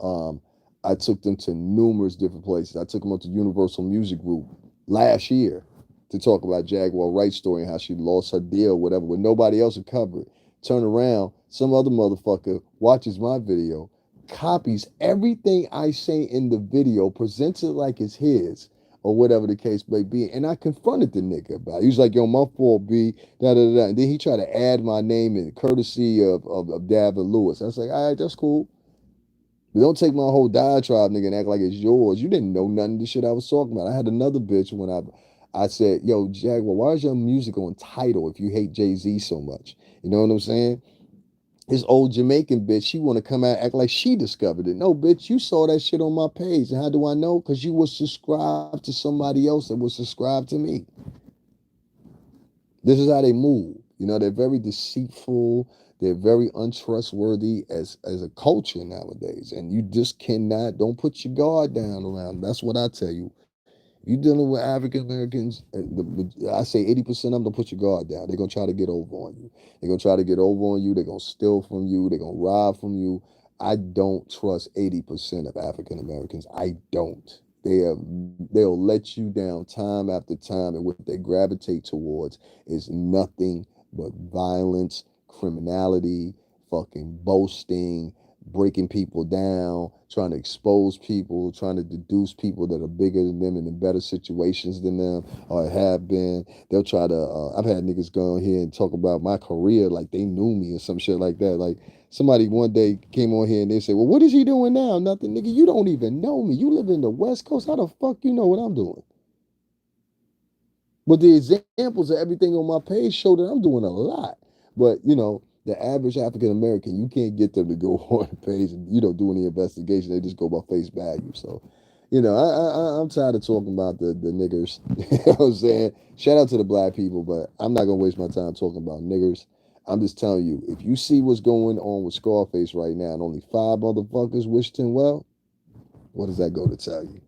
Um, I took them to numerous different places. I took them up to Universal Music Group last year to talk about Jaguar Wright's story and how she lost her deal, whatever, when nobody else would cover it. Turn around, some other motherfucker watches my video, copies everything I say in the video, presents it like it's his, or whatever the case may be. And I confronted the nigga about it. He was like, "Yo, my fault, B, da da da." And then he tried to add my name in, courtesy of Davin Lewis. I was like, "All right, that's cool. But don't take my whole diatribe, nigga, and act like it's yours. You didn't know none of the shit I was talking about." I had another bitch when I said, "Yo, Jaguar, why is your music on title if you hate Jay-Z so much?" You know what I'm saying? This old Jamaican bitch, she want to come out and act like she discovered it. No, bitch, you saw that shit on my page. And how do I know? Because you was subscribed to somebody else that was subscribed to me. This is how they move. They're very deceitful. They're very untrustworthy as a culture nowadays. And you just don't put your guard down around them. That's what I tell you. You dealing with African Americans, I say 80% of them, don't put your guard down. They're gonna try to get over on you. They're gonna try to get over on you. They're gonna steal from you. They're gonna rob from you. I don't trust 80% of African Americans. I don't. They'll let you down time after time, and what they gravitate towards is nothing but violence, criminality, fucking boasting, breaking people down, trying to expose people, trying to deduce people that are bigger than them and in better situations than them or have been. They'll try to, I've had niggas go on here and talk about my career like they knew me or some shit like that. Like somebody one day came on here and they said, well, what is he doing now? Nothing, nigga. You don't even know me. You live in the West Coast. How the fuck you know what I'm doing? But the examples of everything on my page show that I'm doing a lot. But the average African American, you can't get them to go on the page and do any investigation. They just go by face value. So, I'm tired of talking about the niggers. You know what I'm saying? Shout out to the black people, but I'm not gonna waste my time talking about niggers. I'm just telling you, if you see what's going on with Scarface right now, and only 5 motherfuckers wished him well, what does that go to tell you?